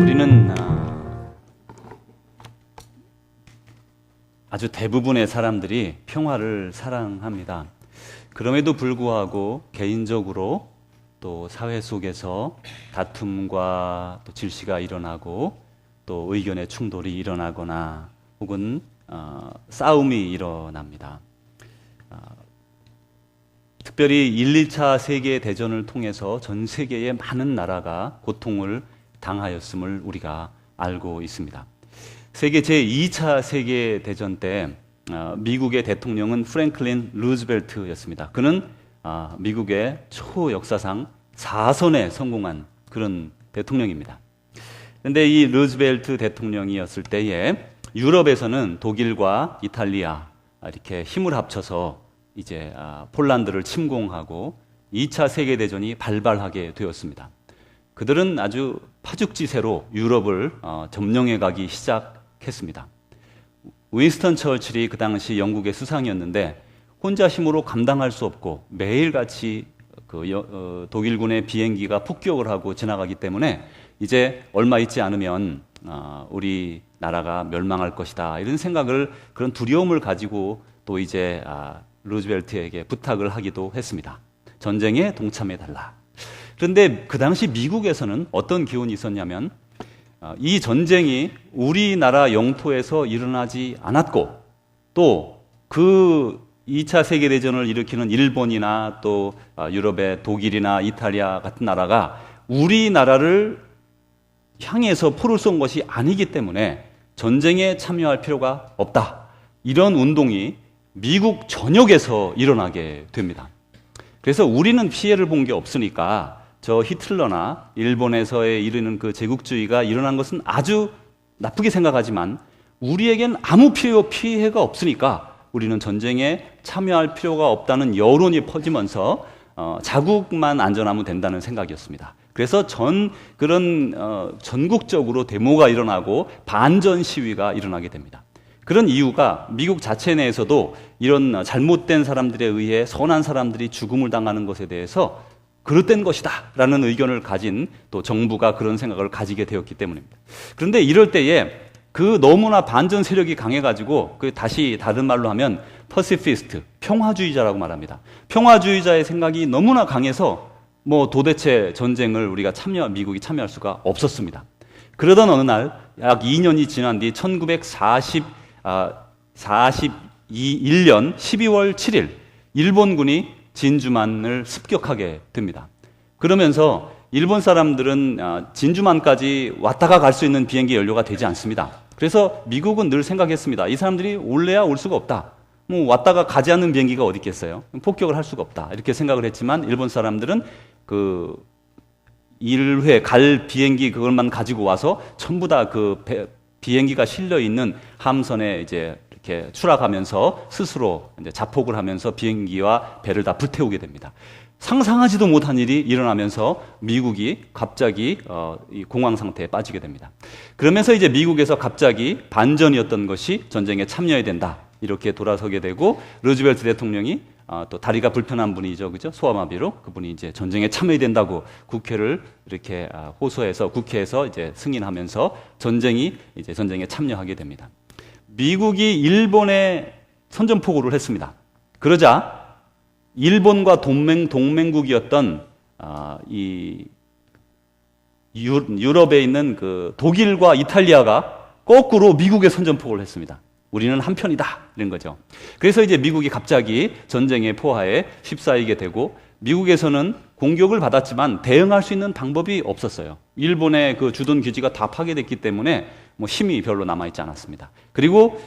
우리는 아주 대부분의 사람들이 평화를 사랑합니다. 그럼에도 불구하고 개인적으로 또 사회 속에서 다툼과 또 질시가 일어나고 또 의견의 충돌이 일어나거나 혹은 싸움이 일어납니다. 특별히 1, 2차 세계대전을 통해서 전 세계의 많은 나라가 고통을 당하였음을 우리가 알고 있습니다. 세계 제2차 세계대전 때 미국의 대통령은 프랭클린 루즈벨트였습니다. 그는 미국의 초역사상 4선에 성공한 그런 대통령입니다. 그런데 이 루즈벨트 대통령이었을 때에 유럽에서는 독일과 이탈리아 이렇게 힘을 합쳐서 이제 폴란드를 침공하고 2차 세계대전이 발발하게 되었습니다. 그들은 아주 파죽지세로 유럽을 점령해 가기 시작했습니다. 윈스턴 처칠이 그 당시 영국의 수상이었는데 혼자 힘으로 감당할 수 없고 매일같이 독일군의 비행기가 폭격을 하고 지나가기 때문에 이제 얼마 있지 않으면 우리 나라가 멸망할 것이다 이런 생각을 그런 두려움을 가지고 또 이제 루즈벨트에게 부탁을 하기도 했습니다. 전쟁에 동참해달라. 그런데 그 당시 미국에서는 어떤 기운이 있었냐면 이 전쟁이 우리나라 영토에서 일어나지 않았고 또 그 2차 세계대전을 일으키는 일본이나 또 유럽의 독일이나 이탈리아 같은 나라가 우리나라를 향해서 포를 쏜 것이 아니기 때문에 전쟁에 참여할 필요가 없다. 이런 운동이 미국 전역에서 일어나게 됩니다. 그래서 우리는 피해를 본 게 없으니까 저 히틀러나 일본에서의 이르는 그 제국주의가 일어난 것은 아주 나쁘게 생각하지만 우리에겐 아무 피해가 없으니까 우리는 전쟁에 참여할 필요가 없다는 여론이 퍼지면서 자국만 안전하면 된다는 생각이었습니다. 그래서 전국적으로 데모가 일어나고 반전 시위가 일어나게 됩니다. 그런 이유가 미국 자체 내에서도 이런 잘못된 사람들에 의해 선한 사람들이 죽음을 당하는 것에 대해서 그릇된 것이다 라는 의견을 가진 또 정부가 그런 생각을 가지게 되었기 때문입니다. 그런데 이럴 때에 그 너무나 반전 세력이 강해가지고 다시 다른 말로 하면 퍼시피스트, 평화주의자라고 말합니다. 평화주의자의 생각이 너무나 강해서 도대체 전쟁을 미국이 참여할 수가 없었습니다. 그러던 어느 날 약 2년이 지난 뒤 1941년 12월 7일 일본군이 진주만을 습격하게 됩니다. 그러면서 일본 사람들은 진주만까지 왔다가 갈 수 있는 비행기 연료가 되지 않습니다. 그래서 미국은 늘 생각했습니다. 이 사람들이 올래야 올 수가 없다. 왔다가 가지 않는 비행기가 어디 있겠어요? 폭격을 할 수가 없다. 이렇게 생각을 했지만 일본 사람들은 그 1회 갈 비행기 그것만 가지고 와서 전부 다 비행기가 실려 있는 함선에 이제 이렇게 추락하면서 스스로 이제 자폭을 하면서 비행기와 배를 다 불태우게 됩니다. 상상하지도 못한 일이 일어나면서 미국이 갑자기 이 공황 상태에 빠지게 됩니다. 그러면서 이제 미국에서 갑자기 반전이었던 것이 전쟁에 참여해야 된다. 이렇게 돌아서게 되고 루즈벨트 대통령이 또 다리가 불편한 분이죠, 그죠? 소아마비로 그분이 이제 전쟁에 참여해야 된다고 국회를 이렇게 호소해서 국회에서 이제 승인하면서 전쟁에 참여하게 됩니다. 미국이 일본에 선전포고를 했습니다. 그러자 일본과 동맹국이었던 유럽에 있는 그 독일과 이탈리아가 거꾸로 미국에 선전포고를 했습니다. 우리는 한편이다 이런 거죠. 그래서 이제 미국이 갑자기 전쟁의 포화에 휩싸이게 되고 미국에서는 공격을 받았지만 대응할 수 있는 방법이 없었어요. 일본의 그 주둔 기지가 다 파괴됐기 때문에 힘이 별로 남아있지 않았습니다. 그리고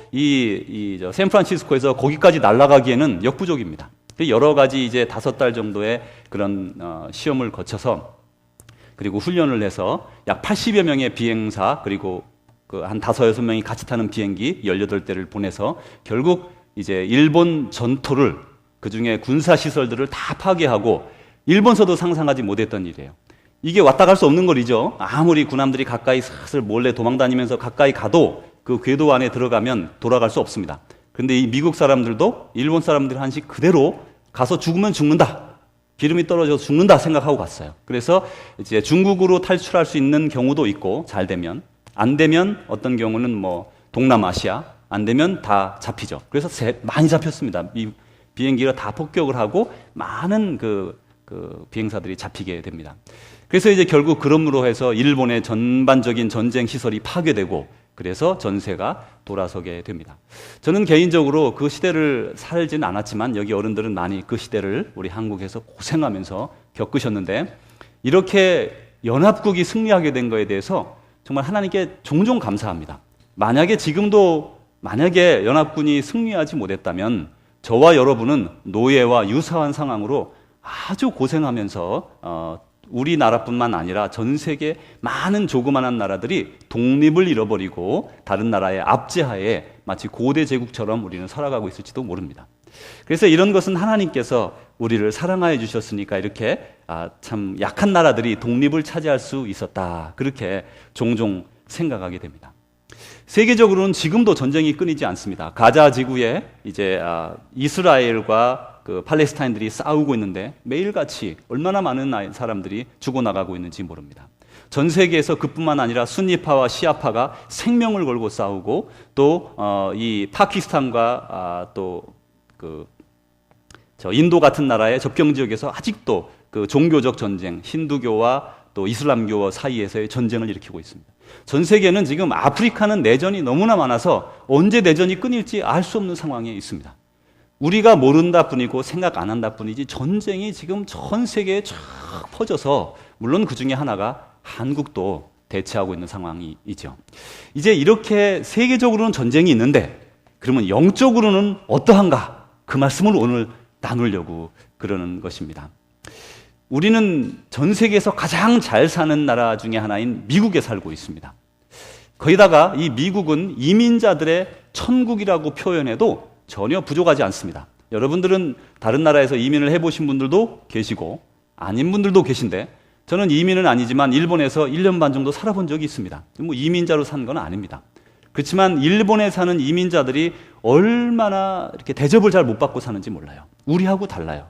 샌프란시스코에서 거기까지 날아가기에는 역부족입니다. 여러 가지 이제 5달 정도의 그런 시험을 거쳐서 그리고 훈련을 해서 약 80여 명의 비행사 그리고 한 5-6명이 같이 타는 비행기 18대를 보내서 결국 이제 일본 전토를 그중에 군사시설들을 다 파괴하고 일본서도 상상하지 못했던 일이에요. 이게 왔다 갈 수 없는 거리죠. 아무리 군함들이 가까이 슬슬 몰래 도망다니면서 가까이 가도 그 궤도 안에 들어가면 돌아갈 수 없습니다. 그런데 이 미국 사람들도 일본 사람들 한식 그대로 가서 죽으면 죽는다. 기름이 떨어져서 죽는다 생각하고 갔어요. 그래서 이제 중국으로 탈출할 수 있는 경우도 있고, 잘 되면. 안 되면 어떤 경우는 뭐 동남아시아, 안 되면 다 잡히죠. 그래서 많이 잡혔습니다. 비행기가 다 폭격을 하고 많은 그 비행사들이 잡히게 됩니다. 그래서 이제 결국 그럼으로 해서 일본의 전반적인 전쟁 시설이 파괴되고, 그래서 전세가 돌아서게 됩니다. 저는 개인적으로 그 시대를 살진 않았지만 여기 어른들은 많이 그 시대를 우리 한국에서 고생하면서 겪으셨는데, 이렇게 연합국이 승리하게 된 거에 대해서 정말 하나님께 종종 감사합니다. 만약에 연합군이 승리하지 못했다면 저와 여러분은 노예와 유사한 상황으로 아주 고생하면서 우리나라뿐만 아니라 전 세계 많은 조그마한 나라들이 독립을 잃어버리고 다른 나라의 압제하에 마치 고대 제국처럼 우리는 살아가고 있을지도 모릅니다. 그래서 이런 것은 하나님께서 우리를 사랑하여 주셨으니까 이렇게 참 약한 나라들이 독립을 차지할 수 있었다, 그렇게 종종 생각하게 됩니다. 세계적으로는 지금도 전쟁이 끊이지 않습니다. 가자 지구에 이제 이스라엘과 그 팔레스타인들이 싸우고 있는데 매일같이 얼마나 많은 사람들이 죽어나가고 있는지 모릅니다. 전 세계에서 그뿐만 아니라 순니파와 시아파가 생명을 걸고 싸우고, 또 이 파키스탄과 또 인도 같은 나라의 접경 지역에서 아직도 그 종교적 전쟁, 힌두교와 또 이슬람교 사이에서의 전쟁을 일으키고 있습니다. 전 세계는 지금 아프리카는 내전이 너무나 많아서 언제 내전이 끊일지 알 수 없는 상황에 있습니다. 우리가 모른다 뿐이고 생각 안 한다 뿐이지 전쟁이 지금 전 세계에 쫙 퍼져서, 물론 그 중에 하나가 한국도 대체하고 있는 상황이 있죠. 이제 이렇게 세계적으로는 전쟁이 있는데 그러면 영적으로는 어떠한가? 그 말씀을 오늘 나누려고 그러는 것입니다. 우리는 전 세계에서 가장 잘 사는 나라 중에 하나인 미국에 살고 있습니다. 거기다가 이 미국은 이민자들의 천국이라고 표현해도 전혀 부족하지 않습니다. 여러분들은 다른 나라에서 이민을 해보신 분들도 계시고 아닌 분들도 계신데, 저는 이민은 아니지만 일본에서 1년 반 정도 살아본 적이 있습니다. 뭐 이민자로 산 건 아닙니다. 그렇지만 일본에 사는 이민자들이 얼마나 이렇게 대접을 잘 못 받고 사는지 몰라요. 우리하고 달라요.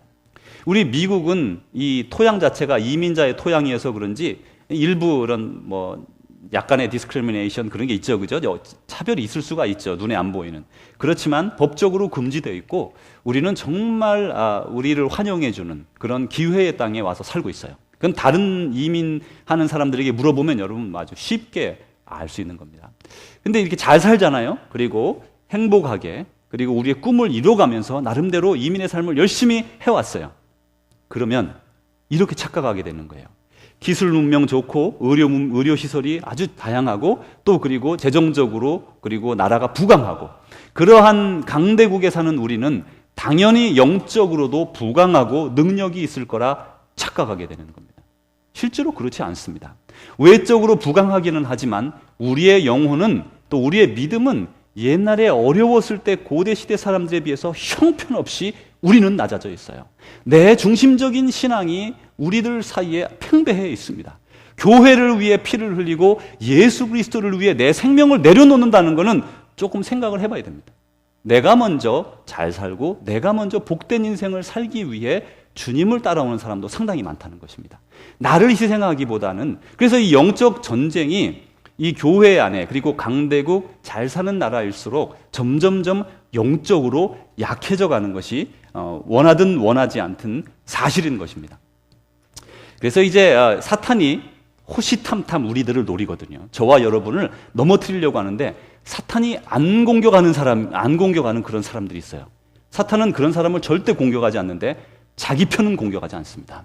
우리 미국은 이 토양 자체가 이민자의 토양이어서 그런지 일부 이런 뭐 약간의 디스크리미네이션 그런 게 있죠, 그죠? 차별이 있을 수가 있죠, 눈에 안 보이는. 그렇지만 법적으로 금지되어 있고, 우리는 정말 우리를 환영해주는 그런 기회의 땅에 와서 살고 있어요. 그건 다른 이민하는 사람들에게 물어보면 여러분 아주 쉽게 알 수 있는 겁니다. 근데 이렇게 잘 살잖아요. 그리고 행복하게, 그리고 우리의 꿈을 이뤄가면서 나름대로 이민의 삶을 열심히 해왔어요. 그러면 이렇게 착각하게 되는 거예요. 기술 문명 좋고 의료 시설이 아주 다양하고, 또 그리고 재정적으로, 그리고 나라가 부강하고, 그러한 강대국에 사는 우리는 당연히 영적으로도 부강하고 능력이 있을 거라 착각하게 되는 겁니다. 실제로 그렇지 않습니다. 외적으로 부강하기는 하지만 우리의 영혼은, 또 우리의 믿음은 옛날에 어려웠을 때 고대 시대 사람들에 비해서 형편없이 우리는 낮아져 있어요. 내 중심적인 신앙이 우리들 사이에 팽배해 있습니다. 교회를 위해 피를 흘리고 예수 그리스도를 위해 내 생명을 내려놓는다는 것은 조금 생각을 해봐야 됩니다. 내가 먼저 잘 살고 내가 먼저 복된 인생을 살기 위해 주님을 따라오는 사람도 상당히 많다는 것입니다. 나를 희생하기보다는, 그래서 이 영적 전쟁이 이 교회 안에, 그리고 강대국 잘 사는 나라일수록 점점점 영적으로 약해져 가는 것이 원하든 원하지 않든 사실인 것입니다. 그래서 이제 사탄이 호시탐탐 우리들을 노리거든요. 저와 여러분을 넘어뜨리려고 하는데, 사탄이 안 공격하는 그런 사람들이 있어요. 사탄은 그런 사람을 절대 공격하지 않는데 자기 편은 공격하지 않습니다.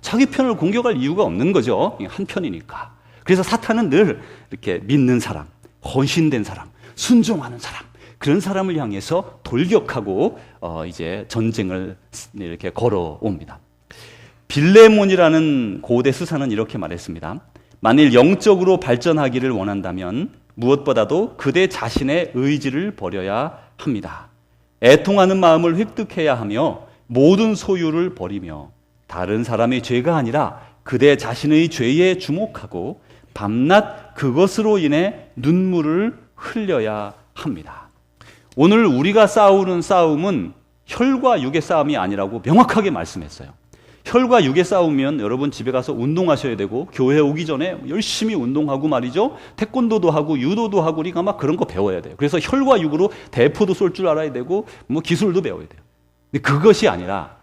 자기 편을 공격할 이유가 없는 거죠. 한 편이니까. 그래서 사탄은 늘 이렇게 믿는 사람, 헌신된 사람, 순종하는 사람, 그런 사람을 향해서 돌격하고 이제 전쟁을 이렇게 걸어옵니다. 빌레몬이라는 고대 수사는 이렇게 말했습니다. 만일 영적으로 발전하기를 원한다면 무엇보다도 그대 자신의 의지를 버려야 합니다. 애통하는 마음을 획득해야 하며 모든 소유를 버리며 다른 사람의 죄가 아니라 그대 자신의 죄에 주목하고 밤낮 그것으로 인해 눈물을 흘려야 합니다. 오늘 우리가 싸우는 싸움은 혈과 육의 싸움이 아니라고 명확하게 말씀했어요. 혈과 육의 싸움이면 여러분 집에 가서 운동하셔야 되고 교회 오기 전에 열심히 운동하고 말이죠. 태권도도 하고 유도도 하고 우리가 막 그런 거 배워야 돼요. 그래서 혈과 육으로 대포도 쏠 줄 알아야 되고 뭐 기술도 배워야 돼요. 근데 그것이 아니라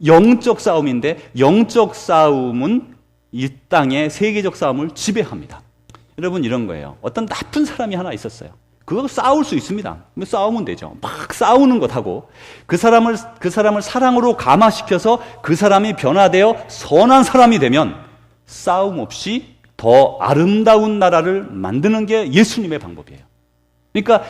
영적 싸움인데 영적 싸움은 이 땅의 세계적 싸움을 지배합니다. 여러분 이런 거예요. 어떤 나쁜 사람이 하나 있었어요. 그거 싸울 수 있습니다. 싸우면 되죠. 막 싸우는 것하고 그 사람을 사랑으로 감화시켜서 그 사람이 변화되어 선한 사람이 되면 싸움 없이 더 아름다운 나라를 만드는 게 예수님의 방법이에요. 그러니까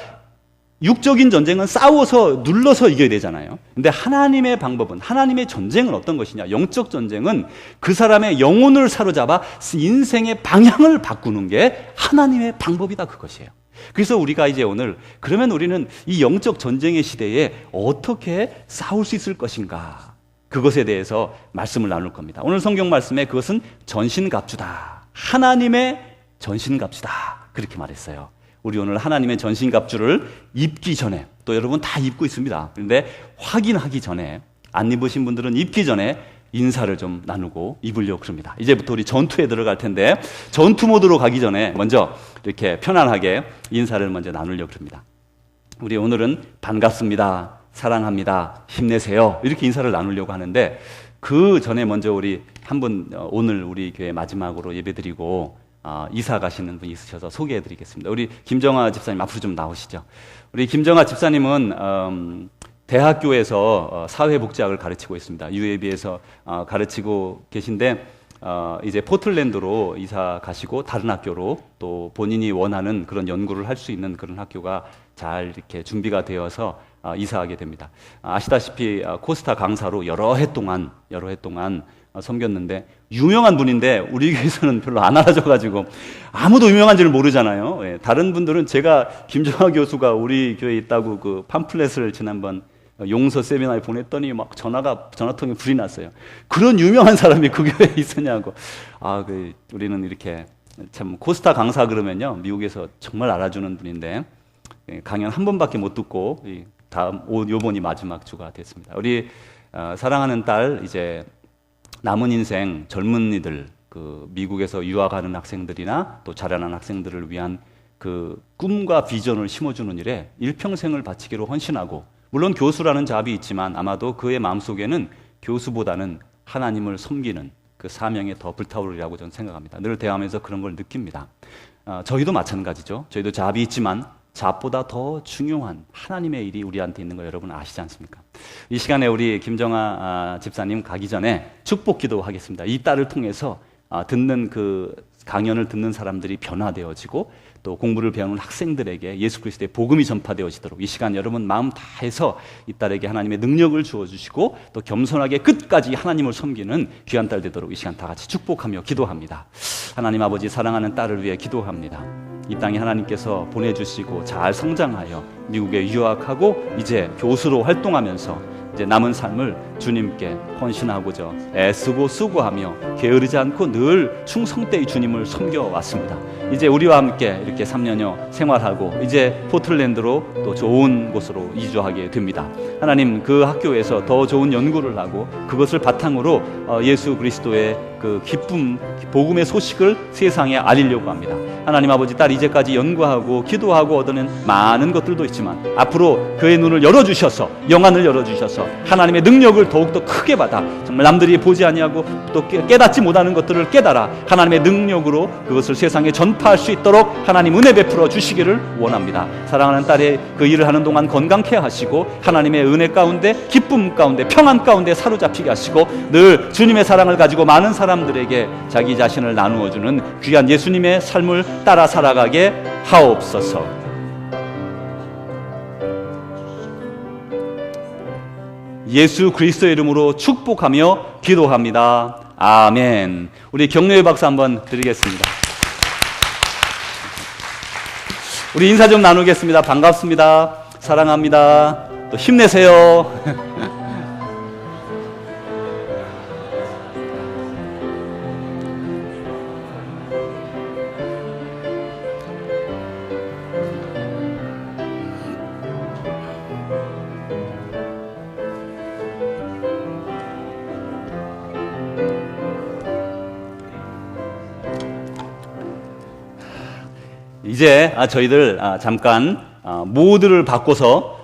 육적인 전쟁은 싸워서 눌러서 이겨야 되잖아요. 근데 하나님의 방법은, 하나님의 전쟁은 어떤 것이냐? 영적 전쟁은 그 사람의 영혼을 사로잡아 인생의 방향을 바꾸는 게 하나님의 방법이다, 그것이에요. 그래서 우리가 이제 오늘 그러면 우리는 이 영적 전쟁의 시대에 어떻게 싸울 수 있을 것인가, 그것에 대해서 말씀을 나눌 겁니다. 오늘 성경 말씀에 그것은 전신갑주다, 하나님의 전신갑주다, 그렇게 말했어요. 우리 오늘 하나님의 전신갑주를 입기 전에, 또 여러분 다 입고 있습니다. 그런데 확인하기 전에, 안 입으신 분들은 입기 전에 인사를 좀 나누고 입으려고 그럽니다. 이제부터 우리 전투에 들어갈 텐데 전투 모드로 가기 전에 먼저 이렇게 편안하게 인사를 먼저 나누려고 합니다. 우리 오늘은 반갑습니다, 사랑합니다, 힘내세요, 이렇게 인사를 나누려고 하는데 그 전에 먼저 우리 한 분 오늘 우리 교회 마지막으로 예배드리고 이사 가시는 분이 있으셔서 소개해 드리겠습니다. 우리 김정아 집사님 앞으로 좀 나오시죠. 우리 김정아 집사님은 대학교에서 사회복지학을 가르치고 있습니다. UAB에서 가르치고 계신데 이제 포틀랜드로 이사 가시고 다른 학교로 또 본인이 원하는 그런 연구를 할 수 있는 그런 학교가 잘 이렇게 준비가 되어서 이사하게 됩니다. 아시다시피 코스타 강사로 여러 해 동안 섬겼는데 유명한 분인데 우리 교회에서는 별로 안 알아줘가지고 아무도 유명한지를 모르잖아요. 예, 다른 분들은 제가 김정하 교수가 우리 교회에 있다고 그 팜플렛을 지난번 용서 세미나에 보냈더니 막 전화통에 불이 났어요. 그런 유명한 사람이 그 교회에 있었냐고. 우리는 이렇게 참 코스타 강사 그러면요, 미국에서 정말 알아주는 분인데 강연 한 번밖에 못 듣고 요번이 마지막 주가 됐습니다. 우리 사랑하는 딸, 이제 남은 인생 젊은이들, 그 미국에서 유학하는 학생들이나 또 자라난 학생들을 위한 그 꿈과 비전을 심어주는 일에 일평생을 바치기로 헌신하고, 물론 교수라는 잡이 있지만 아마도 그의 마음속에는 교수보다는 하나님을 섬기는 그 사명에 더 불타오르리라고 저는 생각합니다. 늘 대화하면서 그런 걸 느낍니다. 저희도 마찬가지죠. 저희도 잡이 있지만 잡보다 더 중요한 하나님의 일이 우리한테 있는 거 여러분 아시지 않습니까? 이 시간에 우리 김정아 집사님 가기 전에 축복 기도하겠습니다. 이 딸을 통해서 듣는 그 강연을 듣는 사람들이 변화되어지고 또 공부를 배우는 학생들에게 예수 그리스도의 복음이 전파되어지도록 이 시간 여러분 마음 다해서 이 딸에게 하나님의 능력을 주어주시고 또 겸손하게 끝까지 하나님을 섬기는 귀한 딸 되도록 이 시간 다 같이 축복하며 기도합니다. 하나님 아버지, 사랑하는 딸을 위해 기도합니다. 이 땅에 하나님께서 보내주시고 잘 성장하여 미국에 유학하고 이제 교수로 활동하면서 이제 남은 삶을 주님께 헌신하고자 애쓰고 수고하며 게으르지 않고 늘 충성되이 주님을 섬겨왔습니다. 이제 우리와 함께 이렇게 3년여 생활하고 이제 포틀랜드로 또 좋은 곳으로 이주하게 됩니다. 하나님, 그 학교에서 더 좋은 연구를 하고 그것을 바탕으로 예수 그리스도의 그 기쁨, 복음의 소식을 세상에 알리려고 합니다. 하나님 아버지, 딸 이제까지 연구하고 기도하고 얻어낸 많은 것들도 있지만 앞으로 그의 눈을 열어주셔서, 영안을 열어주셔서 하나님의 능력을 더욱더 크게 받아 정말 남들이 보지 아니하고 또 깨닫지 못하는 것들을 깨달아 하나님의 능력으로 그것을 세상에 전파할 수 있도록 하나님 은혜 베풀어 주시기를 원합니다. 사랑하는 딸의 그 일을 하는 동안 건강케 하시고 하나님의 은혜 가운데, 기쁨 가운데, 평안 가운데 사로잡히게 하시고 늘 주님의 사랑을 가지고 많은 사람들에게 자기 자신을 나누어주는 귀한 예수님의 삶을 따라 살아가게 하옵소서. 예수 그리스도의 이름으로 축복하며 기도합니다. 아멘. 우리 격려의 박수 한번 드리겠습니다. 우리 인사 좀 나누겠습니다. 반갑습니다. 사랑합니다. 또 힘내세요. 이제 저희들 잠깐 모드를 바꿔서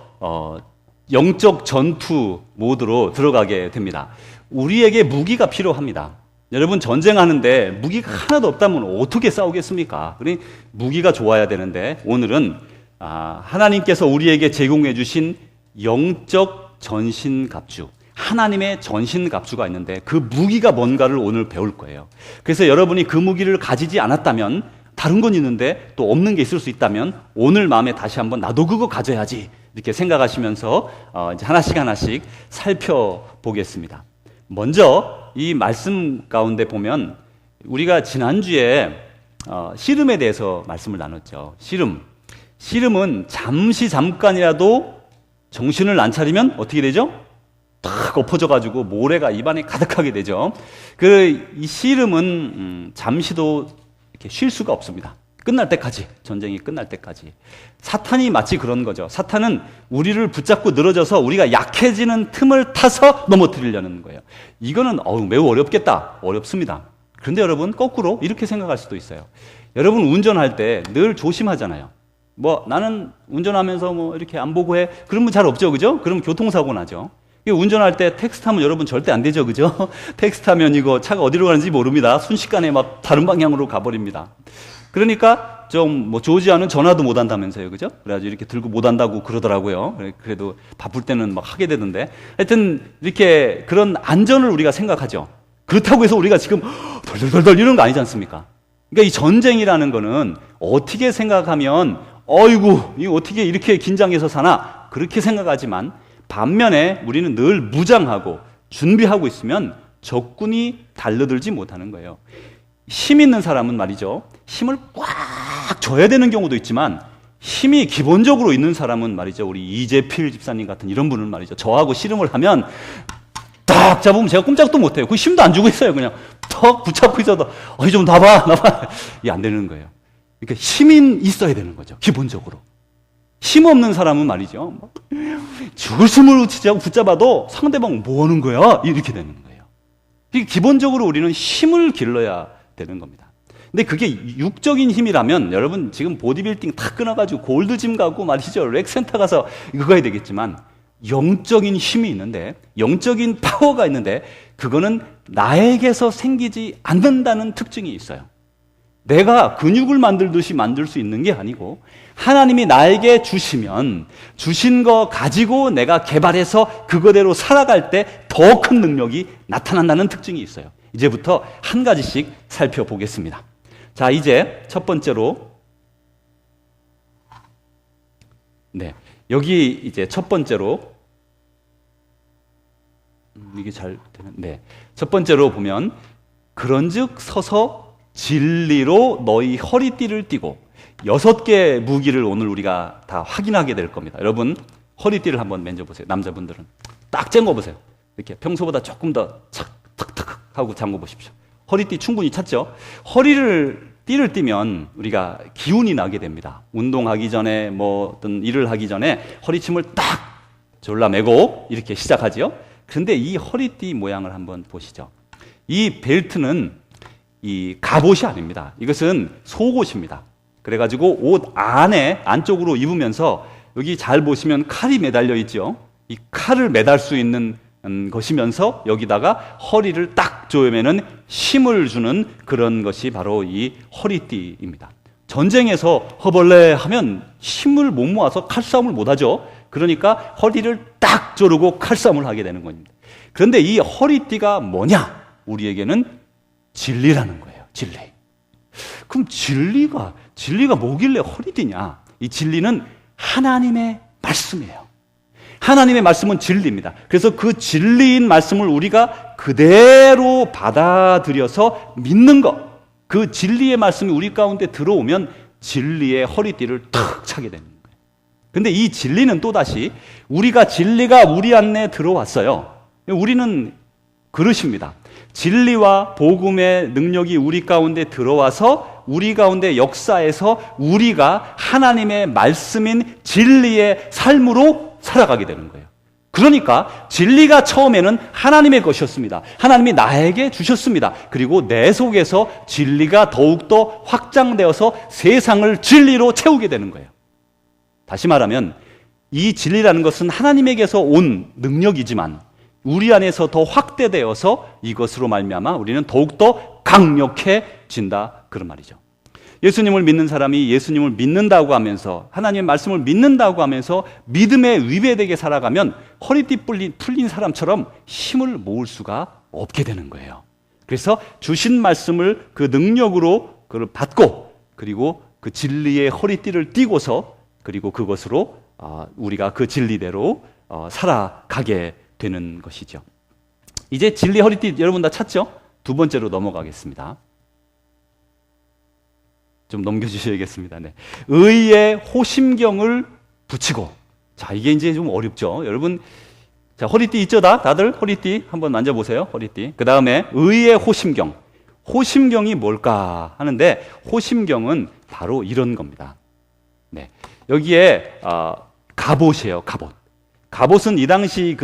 영적 전투 모드로 들어가게 됩니다. 우리에게 무기가 필요합니다. 여러분, 전쟁하는데 무기가 하나도 없다면 어떻게 싸우겠습니까? 그러니 무기가 좋아야 되는데, 오늘은 하나님께서 우리에게 제공해 주신 영적 전신갑주, 하나님의 전신갑주가 있는데 그 무기가 뭔가를 오늘 배울 거예요. 그래서 여러분이 그 무기를 가지지 않았다면, 다른 건 있는데 또 없는 게 있을 수 있다면, 오늘 마음에 다시 한번 나도 그거 가져야지 이렇게 생각하시면서 이제 하나씩 살펴보겠습니다. 먼저 이 말씀 가운데 보면, 우리가 지난주에 씨름에 대해서 말씀을 나눴죠. 씨름은 잠깐이라도 정신을 안 차리면 어떻게 되죠? 딱 엎어져가지고 모래가 입안에 가득하게 되죠. 이 씨름은 잠시도 이렇게 쉴 수가 없습니다. 끝날 때까지, 전쟁이 끝날 때까지. 사탄이 마치 그런 거죠. 사탄은 우리를 붙잡고 늘어져서 우리가 약해지는 틈을 타서 넘어뜨리려는 거예요. 이거는 매우 어렵겠다. 어렵습니다. 그런데 여러분, 거꾸로 이렇게 생각할 수도 있어요. 여러분, 운전할 때 늘 조심하잖아요. 나는 운전하면서 이렇게 안 보고 해. 그러면 잘 없죠, 그죠? 그럼 교통사고 나죠. 운전할 때 텍스트하면 여러분 절대 안 되죠, 그죠? 텍스트하면 이거 차가 어디로 가는지 모릅니다. 순식간에 막 다른 방향으로 가버립니다. 그러니까 조지아는 전화도 못 한다면서요, 그죠? 그래가지고 이렇게 들고 못 한다고 그러더라고요. 그래도 바쁠 때는 막 하게 되던데. 하여튼 이렇게 그런 안전을 우리가 생각하죠. 그렇다고 해서 우리가 지금 덜덜덜 이런 거 아니지 않습니까? 그러니까 이 전쟁이라는 거는 어떻게 생각하면 이거 어떻게 이렇게 긴장해서 사나? 그렇게 생각하지만, 반면에 우리는 늘 무장하고 준비하고 있으면 적군이 달려들지 못하는 거예요. 힘 있는 사람은 말이죠, 힘을 꽉 줘야 되는 경우도 있지만, 힘이 기본적으로 있는 사람은 말이죠, 우리 이재필 집사님 같은 이런 분은 말이죠, 저하고 씨름을 하면 딱 잡으면 제가 꼼짝도 못해요. 그 힘도 안 주고 있어요. 그냥 턱 붙잡고 있어도 좀 나봐. 이게 안 되는 거예요. 그러니까 힘이 있어야 되는 거죠, 기본적으로. 힘 없는 사람은 말이죠, 죽을 숨을 치자고 붙잡아도 상대방 뭐 하는 거야? 이렇게 되는 거예요. 기본적으로 우리는 힘을 길러야 되는 겁니다. 근데 그게 육적인 힘이라면, 여러분 지금 보디빌딩 다 끊어가지고 골드짐 가고 말이죠, 렉센터 가서 그거 해야 되겠지만, 영적인 힘이 있는데, 영적인 파워가 있는데, 그거는 나에게서 생기지 않는다는 특징이 있어요. 내가 근육을 만들듯이 만들 수 있는 게 아니고, 하나님이 나에게 주시면 주신 거 가지고 내가 개발해서 그거대로 살아갈 때 더 큰 능력이 나타난다는 특징이 있어요. 이제부터 한 가지씩 살펴보겠습니다. 자, 이제 첫 번째로, 여기 이제 첫 번째로, 이게 잘 되는, 첫 번째로 보면, 그런즉 서서 진리로 너희 허리띠를 띠고, 6개 무기를 오늘 우리가 다 확인하게 될 겁니다. 여러분, 허리띠를 한번 만져보세요. 남자분들은 딱 잠궈보세요. 이렇게 평소보다 조금 더 탁탁탁 하고 잠궈보십시오. 허리띠 충분히 찼죠? 띠를 띠면 우리가 기운이 나게 됩니다. 운동하기 전에 어떤 일을 하기 전에 허리춤을 딱 졸라매고 이렇게 시작하지요. 그런데 이 허리띠 모양을 한번 보시죠. 이 벨트는 이 갑옷이 아닙니다. 이것은 속옷입니다. 그래가지고 옷 안쪽으로 입으면서, 여기 잘 보시면 칼이 매달려 있죠. 이 칼을 매달 수 있는 것이면서 여기다가 허리를 딱 조이면은 힘을 주는 그런 것이 바로 이 허리띠입니다. 전쟁에서 허벌레 하면 힘을 못 모아서 칼싸움을 못 하죠. 그러니까 허리를 딱 조르고 칼싸움을 하게 되는 겁니다. 그런데 이 허리띠가 뭐냐? 우리에게는 진리라는 거예요. 진리. 그럼 진리가 뭐길래 허리띠냐? 이 진리는 하나님의 말씀이에요. 하나님의 말씀은 진리입니다. 그래서 그 진리인 말씀을 우리가 그대로 받아들여서 믿는 것, 그 진리의 말씀이 우리 가운데 들어오면 진리의 허리띠를 탁 차게 되는 거예요. 그런데 이 진리는 또다시, 진리가 우리 안에 들어왔어요. 우리는 그릇입니다. 진리와 복음의 능력이 우리 가운데 들어와서 우리 가운데 역사에서 우리가 하나님의 말씀인 진리의 삶으로 살아가게 되는 거예요. 그러니까 진리가 처음에는 하나님의 것이었습니다. 하나님이 나에게 주셨습니다. 그리고 내 속에서 진리가 더욱더 확장되어서 세상을 진리로 채우게 되는 거예요. 다시 말하면 이 진리라는 것은 하나님에게서 온 능력이지만 우리 안에서 더 확대되어서 이것으로 말미암아 우리는 더욱더 강력해진다, 그런 말이죠. 예수님을 믿는 사람이 예수님을 믿는다고 하면서 하나님의 말씀을 믿는다고 하면서 믿음에 위배되게 살아가면 허리띠 풀린 사람처럼 힘을 모을 수가 없게 되는 거예요. 그래서 주신 말씀을 그 능력으로 그걸 받고 그리고 그 진리의 허리띠를 띠고서 그리고 그것으로 우리가 그 진리대로 살아가게 되는 것이죠. 이제 진리 허리띠 여러분 다 찾죠? 두 번째로 넘어가겠습니다. 좀 넘겨주셔야겠습니다. 네. 의의 호심경을 붙이고. 자, 이게 이제 좀 어렵죠. 여러분, 자, 허리띠 있죠? 다들 허리띠 한번 만져보세요. 허리띠. 그 다음에 의의 호심경. 호심경이 뭘까 하는데, 호심경은 바로 이런 겁니다. 네. 여기에 갑옷이에요. 갑옷. 갑옷은 이 당시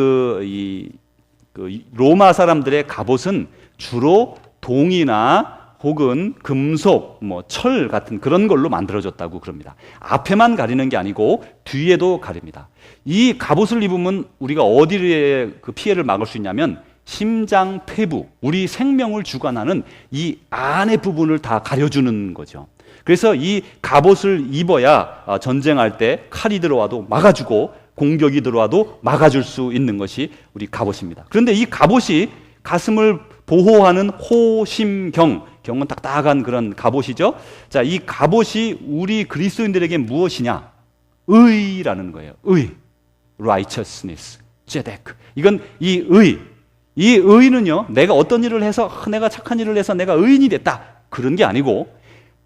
로마 사람들의 갑옷은 주로 동이나 혹은 금속, 철 같은 그런 걸로 만들어졌다고 그럽니다. 앞에만 가리는 게 아니고 뒤에도 가립니다. 이 갑옷을 입으면 우리가 어디에 그 피해를 막을 수 있냐면 심장, 폐부, 우리 생명을 주관하는 이 안의 부분을 다 가려주는 거죠. 그래서 이 갑옷을 입어야 전쟁할 때 칼이 들어와도 막아주고 공격이 들어와도 막아줄 수 있는 것이 우리 갑옷입니다. 그런데 이 갑옷이 가슴을 보호하는 호심경, 경은 딱딱한 그런 갑옷이죠. 자, 이 갑옷이 우리 그리스도인들에게 무엇이냐? 의라는 거예요. 의, righteousness, 제데크. 이건 이 의는요, 내가 어떤 일을 해서 내가 착한 일을 해서 내가 의인이 됐다, 그런 게 아니고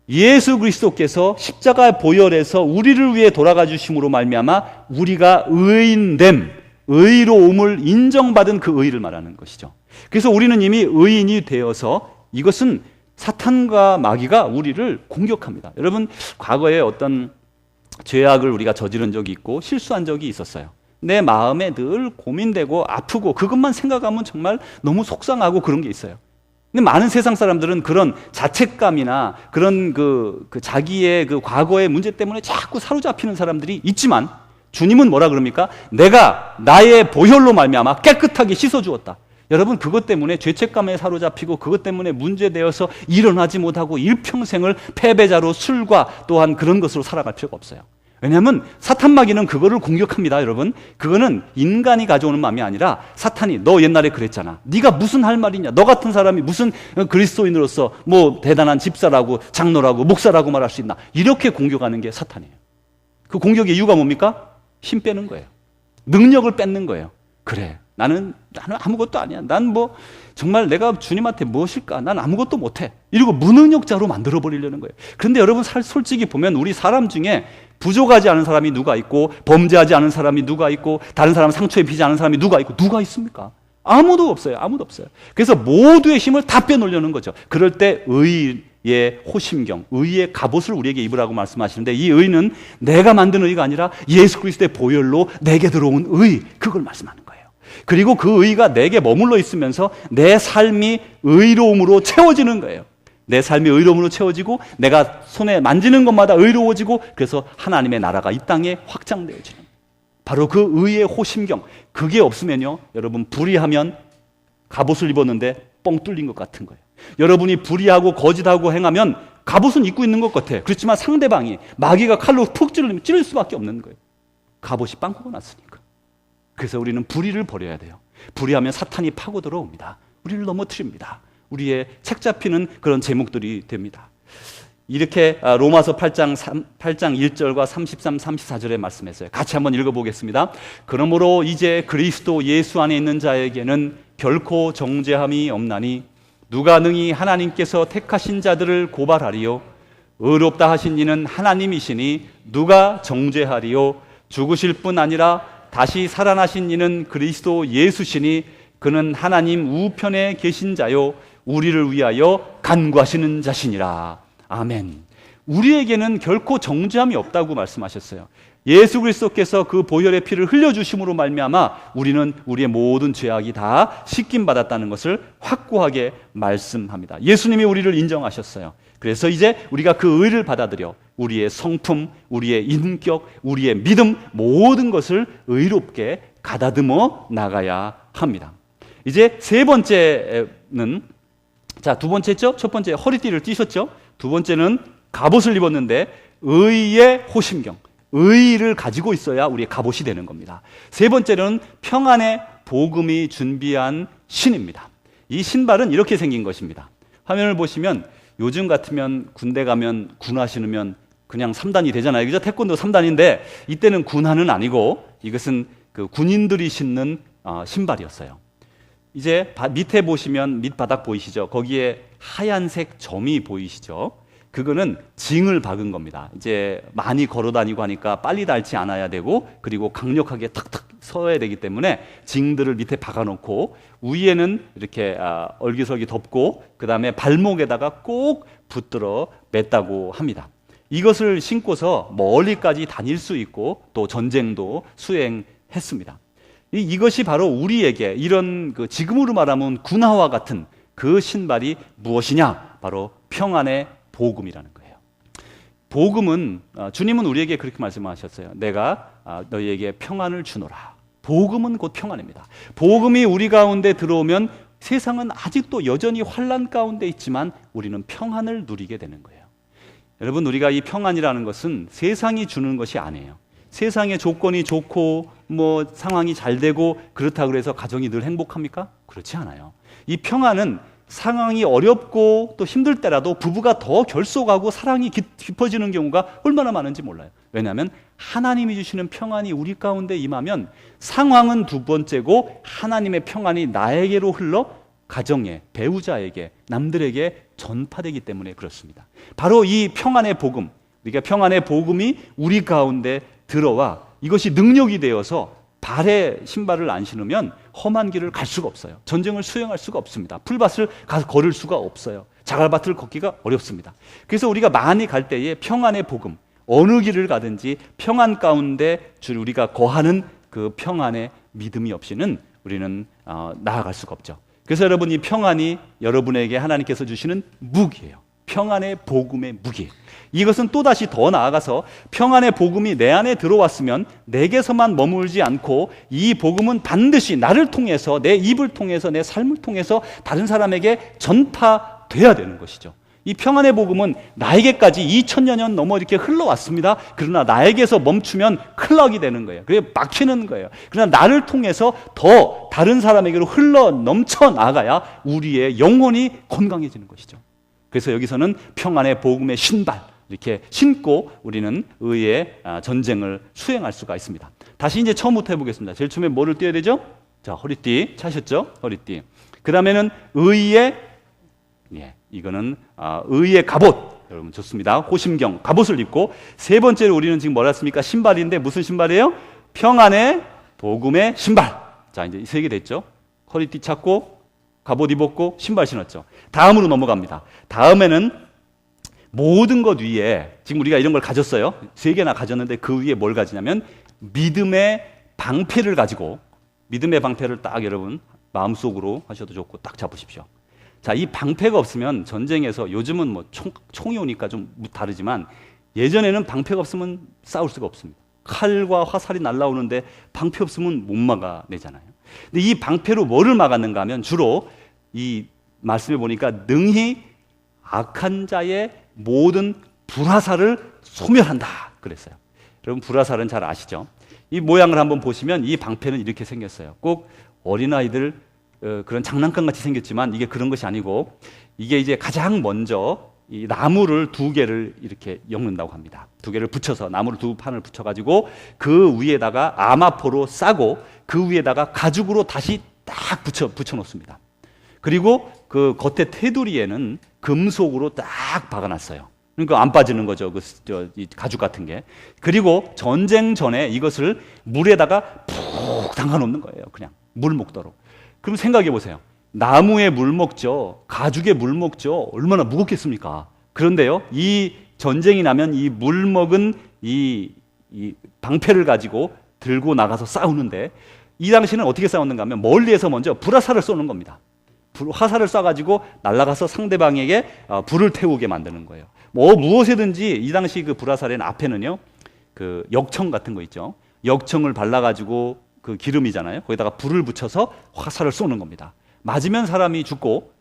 예수 그리스도께서 십자가 보혈에서 우리를 위해 돌아가 주심으로 말미암아 우리가 의인됨, 의로움을 인정받은 그 의를 말하는 것이죠. 그래서 우리는 이미 의인이 되어서 이것은 사탄과 마귀가 우리를 공격합니다. 여러분, 과거에 어떤 죄악을 우리가 저지른 적이 있고 실수한 적이 있었어요. 내 마음에 늘 고민되고 아프고 그것만 생각하면 정말 너무 속상하고 그런 게 있어요. 근데 많은 세상 사람들은 그런 자책감이나 그런 그 자기의 그 과거의 문제 때문에 자꾸 사로잡히는 사람들이 있지만 주님은 뭐라 그럽니까? 내가 나의 보혈로 말미암아 깨끗하게 씻어주었다. 여러분, 그것 때문에 죄책감에 사로잡히고 그것 때문에 문제되어서 일어나지 못하고 일평생을 패배자로 술과 또한 그런 것으로 살아갈 필요가 없어요. 왜냐하면 사탄 마귀는 그거를 공격합니다. 여러분, 그거는 인간이 가져오는 마음이 아니라 사탄이 너 옛날에 그랬잖아, 네가 무슨 할 말이냐, 너 같은 사람이 무슨 그리스도인으로서 뭐 대단한 집사라고 장로라고 목사라고 말할 수 있나, 이렇게 공격하는 게 사탄이에요. 그 공격의 이유가 뭡니까? 힘 빼는 거예요. 능력을 뺏는 거예요. 그래, 나는 아무것도 아니야. 난 정말 내가 주님한테 무엇일까? 난 아무것도 못해. 이러고 무능력자로 만들어 버리려는 거예요. 그런데 여러분, 솔직히 보면 우리 사람 중에 부족하지 않은 사람이 누가 있고 범죄하지 않은 사람이 누가 있고 다른 사람 상처 입히지 않은 사람이 누가 있고 누가 있습니까? 아무도 없어요. 아무도 없어요. 그래서 모두의 힘을 다 빼놓으려는 거죠. 그럴 때 의의 호심경, 의의 갑옷을 우리에게 입으라고 말씀하시는데, 이 의는 내가 만든 의가 아니라 예수 그리스도의 보혈로 내게 들어온 의, 그걸 말씀하는 거예요. 그리고 그 의가 내게 머물러 있으면서 내 삶이 의로움으로 채워지는 거예요. 내 삶이 의로움으로 채워지고 내가 손에 만지는 것마다 의로워지고, 그래서 하나님의 나라가 이 땅에 확장되어지는, 바로 그 의의 호심경. 그게 없으면요, 여러분, 불의하면 갑옷을 입었는데 뻥 뚫린 것 같은 거예요. 여러분이 불의하고 거짓하고 행하면 갑옷은 입고 있는 것 같아. 그렇지만 상대방이 마귀가 칼로 푹 찌를 수밖에 없는 거예요. 갑옷이 빵꾸가 났으니까. 그래서 우리는 불의를 버려야 돼요. 불의하면 사탄이 파고 들어옵니다. 우리를 넘어뜨립니다. 우리의 책 잡히는 그런 제목들이 됩니다. 이렇게 로마서 8장 1절과 33, 34절에 말씀했어요. 같이 한번 읽어보겠습니다. 그러므로 이제 그리스도 예수 안에 있는 자에게는 결코 정죄함이 없나니 누가 능히 하나님께서 택하신 자들을 고발하리요? 의롭다 하신 이는 하나님이시니 누가 정죄하리요? 죽으실 뿐 아니라 다시 살아나신 이는 그리스도 예수시니 그는 하나님 우편에 계신 자요 우리를 위하여 간구하시는 자시니라. 아멘. 우리에게는 결코 정죄함이 없다고 말씀하셨어요. 예수 그리스도께서 그 보혈의 피를 흘려주심으로 말미암아 우리는 우리의 모든 죄악이 다 씻김 받았다는 것을 확고하게 말씀합니다. 예수님이 우리를 인정하셨어요. 그래서 이제 우리가 그 의를 받아들여 우리의 성품, 우리의 인격, 우리의 믿음 모든 것을 의롭게 가다듬어 나가야 합니다. 이제 세 번째는, 자, 두 번째죠? 첫 번째 허리띠를 띠셨죠? 두 번째는 갑옷을 입었는데 의의 호심경, 의의를 가지고 있어야 우리의 갑옷이 되는 겁니다. 세 번째는 평안의 복음이 준비한 신입니다. 이 신발은 이렇게 생긴 것입니다. 화면을 보시면 요즘 같으면 군대 가면 군화 신으면 그냥 3단이 되잖아요. 그죠? 태권도 3단인데 이때는 군화는 아니고 이것은 그 군인들이 신는 신발이었어요. 이제 밑에 보시면 밑바닥 보이시죠? 거기에 하얀색 점이 보이시죠? 그거는 징을 박은 겁니다. 이제 많이 걸어 다니고 하니까 빨리 닳지 않아야 되고, 그리고 강력하게 탁탁 서야 되기 때문에 징들을 밑에 박아 놓고 위에는 이렇게 얼기설기 덮고 그 다음에 발목에다가 꼭 붙들어 맸다고 합니다. 이것을 신고서 멀리까지 다닐 수 있고 또 전쟁도 수행했습니다. 이것이 바로 우리에게 이런 그 지금으로 말하면 군화와 같은 그 신발이 무엇이냐? 바로 평안의 복음이라는 거예요. 복음은 주님은 우리에게 그렇게 말씀하셨어요. 내가 너희에게 평안을 주노라. 복음은 곧 평안입니다. 복음이 우리 가운데 들어오면 세상은 아직도 여전히 환난 가운데 있지만 우리는 평안을 누리게 되는 거예요. 여러분, 우리가 이 평안이라는 것은 세상이 주는 것이 아니에요. 세상의 조건이 좋고 뭐 상황이 잘 되고 그렇다고 해서 가정이 늘 행복합니까? 그렇지 않아요. 이 평안은 상황이 어렵고 또 힘들 때라도 부부가 더 결속하고 사랑이 깊어지는 경우가 얼마나 많은지 몰라요. 왜냐하면 하나님이 주시는 평안이 우리 가운데 임하면 상황은 두 번째고 하나님의 평안이 나에게로 흘러 가정에, 배우자에게, 남들에게 전파되기 때문에 그렇습니다. 바로 이 평안의 복음, 그러니까 평안의 복음이 우리 가운데 들어와 이것이 능력이 되어서 발에 신발을 안 신으면 험한 길을 갈 수가 없어요. 전쟁을 수행할 수가 없습니다. 풀밭을 가서 걸을 수가 없어요. 자갈밭을 걷기가 어렵습니다. 그래서 우리가 많이 갈 때에 평안의 복음, 어느 길을 가든지 평안 가운데 우리가 거하는 그 평안의 믿음이 없이는 우리는 나아갈 수가 없죠. 그래서 여러분, 이 평안이 여러분에게 하나님께서 주시는 무기예요. 평안의 복음의 무기. 이것은 또다시 더 나아가서 평안의 복음이 내 안에 들어왔으면 내게서만 머물지 않고 이 복음은 반드시 나를 통해서, 내 입을 통해서, 내 삶을 통해서 다른 사람에게 전파돼야 되는 것이죠. 이 평안의 복음은 나에게까지 2000여 년 넘어 이렇게 흘러왔습니다. 그러나 나에게서 멈추면 큰일 나게 되는 거예요. 그게 막히는 거예요. 그러나 나를 통해서 더 다른 사람에게로 흘러 넘쳐 나가야 우리의 영혼이 건강해지는 것이죠. 그래서 여기서는 평안의 복음의 신발, 이렇게 신고 우리는 의의 전쟁을 수행할 수가 있습니다. 다시 이제 처음부터 해보겠습니다. 제일 처음에 뭐를 띄어야 되죠? 자, 허리띠 차셨죠? 허리띠. 그 다음에는 의의, 이거는 의의 갑옷. 여러분 좋습니다. 호심경, 갑옷을 입고, 세 번째로 우리는 지금 뭐라 했습니까? 신발인데 무슨 신발이에요? 평안의 복음의 신발. 자, 이제 세 개 됐죠? 허리띠 찾고, 갑옷 입었고, 신발 신었죠. 다음으로 넘어갑니다. 다음에는 모든 것 위에, 지금 우리가 이런 걸 가졌어요. 세 개나 가졌는데 그 위에 뭘 가지냐면 믿음의 방패를 가지고, 믿음의 방패를 딱 여러분 마음속으로 하셔도 좋고 딱 잡으십시오. 자, 이 방패가 없으면 전쟁에서, 요즘은 뭐 총이 오니까 좀 다르지만 예전에는 방패가 없으면 싸울 수가 없습니다. 칼과 화살이 날라오는데 방패 없으면 못 막아내잖아요. 근데 이 방패로 뭐를 막았는가 하면 주로 이 말씀에 보니까 능히 악한 자의 모든 불화살을 소멸한다 그랬어요. 여러분, 불화살은 잘 아시죠? 이 모양을 한번 보시면 이 방패는 이렇게 생겼어요. 꼭 어린아이들 그런 장난감 같이 생겼지만 이게 그런 것이 아니고, 이게 이제 가장 먼저 이 나무를 두 개를 이렇게 엮는다고 합니다. 두 개를 붙여서, 나무를 두 판을 붙여가지고 그 위에다가 아마포로 싸고 그 위에다가 가죽으로 다시 딱 붙여 놓습니다. 그리고 그 겉에 테두리에는 금속으로 딱 박아놨어요. 그러니까 안 빠지는 거죠. 이 가죽 같은 게. 그리고 전쟁 전에 이것을 물에다가 푹 담가 놓는 거예요. 그냥 물 먹도록. 그럼 생각해 보세요. 나무에 물 먹죠. 가죽에 물 먹죠. 얼마나 무겁겠습니까? 그런데요, 이 전쟁이 나면 이 물 먹은 이 이 방패를 가지고 들고 나가서 싸우는데 이 당시는 어떻게 싸웠는가 하면 멀리에서 먼저 불화살을 쏘는 겁니다. 화살을 쏴가지고 날아가서 상대방에게 불을 태우게 만드는 거예요. 무엇이든지 이 당시 그 불화살의 앞에는요, 그 역청 같은 거 있죠. 역청을 발라가지고 그 기름이잖아요. 거기다가 불을 붙여서 화살을 쏘는 겁니다. 맞으면 사람이 죽고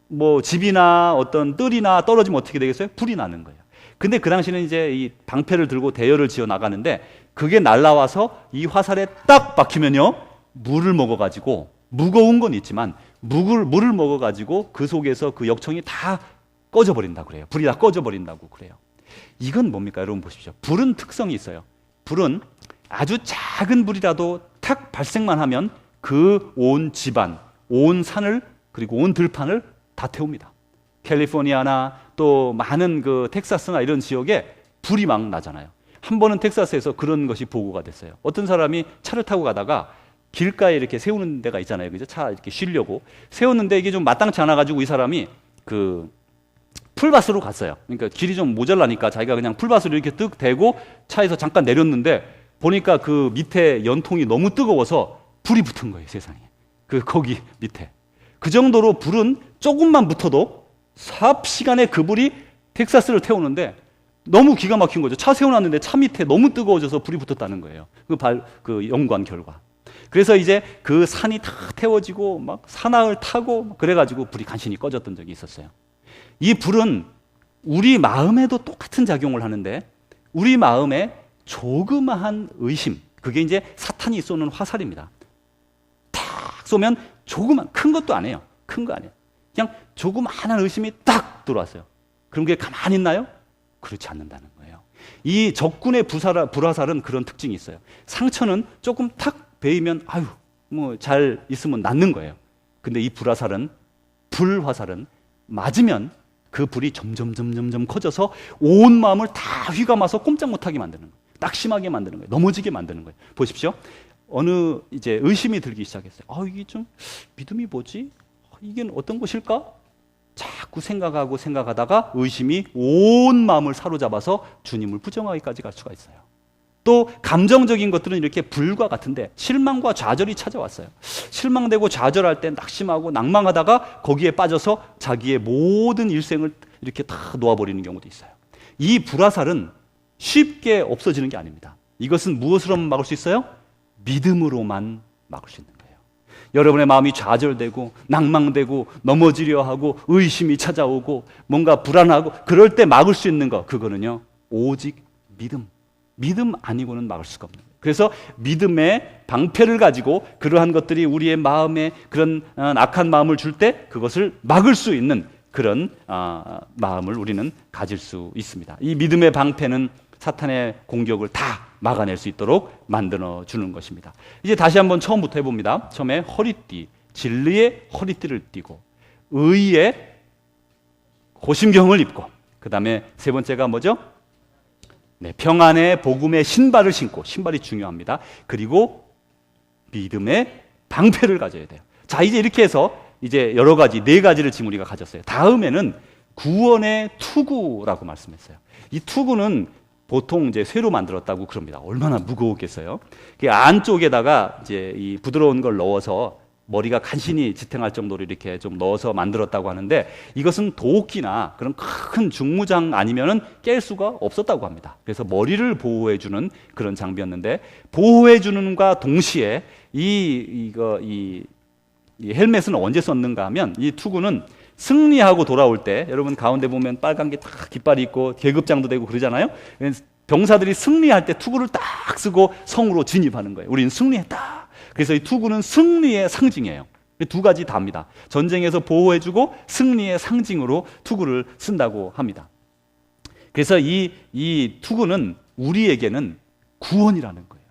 뭐 집이나 어떤 뜰이나 떨어지면 어떻게 되겠어요? 불이 나는 거예요. 근데 그 당시는 이제 이 방패를 들고 대열을 지어 나가는데 그게 날라와서 이 화살에 딱 박히면요, 물을 먹어가지고 무거운 건 있지만 물을 먹어가지고 그 속에서 그 역청이 다 꺼져버린다고 그래요. 불이 다 꺼져버린다고 그래요. 이건 뭡니까? 여러분 보십시오. 불은 특성이 있어요. 불은 아주 작은 불이라도 탁 발생만 하면 그 온 집안, 온 산을 그리고 온 들판을 다 태웁니다. 캘리포니아나 또 많은 그 텍사스나 이런 지역에 불이 막 나잖아요. 한 번은 텍사스에서 그런 것이 보고가 됐어요. 어떤 사람이 차를 타고 가다가 길가에 이렇게 세우는 데가 있잖아요. 그죠? 차 이렇게 쉬려고 세웠는데 이게 좀 마땅치 않아 가지고 이 사람이 그 풀밭으로 갔어요. 그러니까 길이 좀 모자라니까 자기가 그냥 풀밭으로 이렇게 뜩 대고 차에서 잠깐 내렸는데 보니까 그 밑에 연통이 너무 뜨거워서 불이 붙은 거예요, 세상에. 거기 밑에. 그 정도로 불은 조금만 붙어도 삽시간에 그 불이 텍사스를 태우는데 너무 기가 막힌 거죠. 차 세워놨는데 차 밑에 너무 뜨거워져서 불이 붙었다는 거예요. 그 연구한 결과. 그래서 이제 그 산이 다 태워지고 막 산악을 타고 그래가지고 불이 간신히 꺼졌던 적이 있었어요. 이 불은 우리 마음에도 똑같은 작용을 하는데 우리 마음에 조그마한 의심, 그게 이제 사탄이 쏘는 화살입니다. 탁 쏘면 큰 것도 아니에요. 큰 거 아니에요. 그냥 조그마한 의심이 딱 들어왔어요. 그럼 그게 가만히 있나요? 그렇지 않는다는 거예요. 이 적군의 불화살은 그런 특징이 있어요. 상처는 조금 탁 베이면 뭐 잘 있으면 낫는 거예요. 근데 이 불화살은 맞으면 그 불이 점점 커져서 온 마음을 다 휘감아서 꼼짝 못하게 만드는 거예요. 낙심하게 만드는 거예요. 넘어지게 만드는 거예요. 보십시오. 어느 이제 의심이 들기 시작했어요. 이게 좀 믿음이 뭐지? 이게 어떤 것일까? 자꾸 생각하다가 의심이 온 마음을 사로잡아서 주님을 부정하기까지 갈 수가 있어요. 또 감정적인 것들은 이렇게 불과 같은데 실망과 좌절이 찾아왔어요. 실망되고 좌절할 때 낙심하고 낭망하다가 거기에 빠져서 자기의 모든 일생을 이렇게 다 놓아버리는 경우도 있어요. 이 불화살은 쉽게 없어지는 게 아닙니다. 이것은 무엇으로만 막을 수 있어요? 믿음으로만 막을 수 있는 거예요. 여러분의 마음이 좌절되고 낭망되고 넘어지려 하고 의심이 찾아오고 뭔가 불안하고 그럴 때 막을 수 있는 거, 그거는요 오직 믿음 아니고는 막을 수가 없는 거예요. 그래서 믿음의 방패를 가지고 그러한 것들이 우리의 마음에 그런 악한 마음을 줄 때 그것을 막을 수 있는 그런 마음을 우리는 가질 수 있습니다. 이 믿음의 방패는 사탄의 공격을 다 막아낼 수 있도록 만들어 주는 것입니다. 이제 다시 한번 처음부터 해봅니다. 처음에 허리띠, 진리의 허리띠를 띠고 의의 호심경을 입고, 그 다음에 세 번째가 뭐죠? 네, 평안의 복음의 신발을 신고, 신발이 중요합니다. 그리고 믿음의 방패를 가져야 돼요. 자, 이제 이렇게 해서 이제 여러 가지, 네 가지를 지금 우리가 가졌어요. 다음에는 구원의 투구라고 말씀했어요. 이 투구는 보통 이제 쇠로 만들었다고 그럽니다. 얼마나 무거웠겠어요. 그 안쪽에다가 이제 이 부드러운 걸 넣어서 머리가 간신히 지탱할 정도로 이렇게 좀 넣어서 만들었다고 하는데, 이것은 도끼나 그런 큰 중무장 아니면은 깰 수가 없었다고 합니다. 그래서 머리를 보호해주는 그런 장비였는데, 보호해주는과 동시에 이 헬멧은 언제 썼는가 하면, 이 투구는 승리하고 돌아올 때, 여러분 가운데 보면 빨간 게 딱 깃발이 있고 계급장도 되고 그러잖아요. 병사들이 승리할 때 투구를 딱 쓰고 성으로 진입하는 거예요. 우리는 승리했다. 그래서 이 투구는 승리의 상징이에요. 두 가지 다입니다. 전쟁에서 보호해주고 승리의 상징으로 투구를 쓴다고 합니다. 그래서 이 투구는 우리에게는 구원이라는 거예요.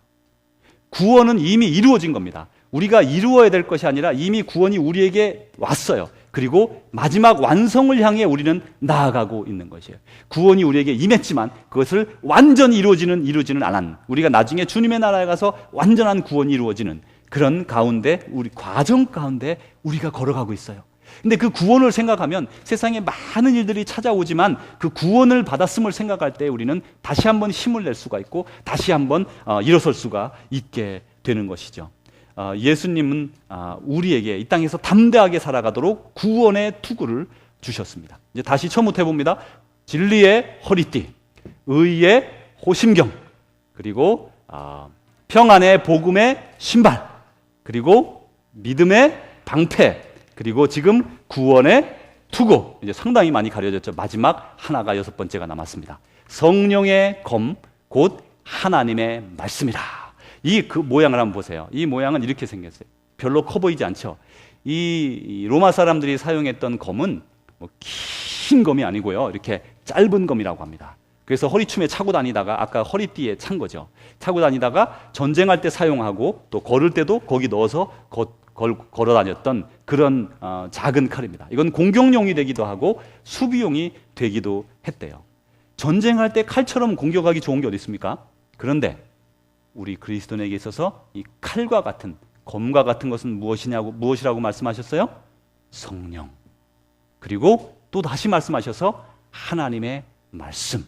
구원은 이미 이루어진 겁니다. 우리가 이루어야 될 것이 아니라 이미 구원이 우리에게 왔어요. 그리고 마지막 완성을 향해 우리는 나아가고 있는 것이에요. 구원이 우리에게 임했지만 그것을 완전히 이루어지는 않은, 우리가 나중에 주님의 나라에 가서 완전한 구원이 이루어지는 그런 가운데, 우리 과정 가운데 우리가 걸어가고 있어요. 근데 그 구원을 생각하면 세상에 많은 일들이 찾아오지만 그 구원을 받았음을 생각할 때 우리는 다시 한번 힘을 낼 수가 있고 다시 한번 일어설 수가 있게 되는 것이죠. 예수님은 우리에게 이 땅에서 담대하게 살아가도록 구원의 투구를 주셨습니다. 이제 다시 처음부터 해봅니다. 진리의 허리띠, 의의 호심경, 그리고 평안의 복음의 신발, 그리고 믿음의 방패, 그리고 지금 구원의 투구. 이제 상당히 많이 가려졌죠. 마지막 하나가 6번째가 남았습니다. 성령의 검, 곧 하나님의 말씀이라. 그 모양을 한번 보세요. 이 모양은 이렇게 생겼어요. 별로 커 보이지 않죠. 이 로마 사람들이 사용했던 검은 긴 검이 아니고요, 이렇게 짧은 검이라고 합니다. 그래서 허리춤에 차고 다니다가, 아까 허리띠에 찬 거죠. 차고 다니다가 전쟁할 때 사용하고 또 걸을 때도 거기 넣어서 걸어 다녔던 그런 작은 칼입니다. 이건 공격용이 되기도 하고 수비용이 되기도 했대요. 전쟁할 때 칼처럼 공격하기 좋은 게 어디 있습니까? 그런데 우리 그리스도인에게 있어서 이 칼과 같은, 검과 같은 것은 무엇이라고 말씀하셨어요? 성령. 그리고 또 다시 말씀하셔서 하나님의 말씀.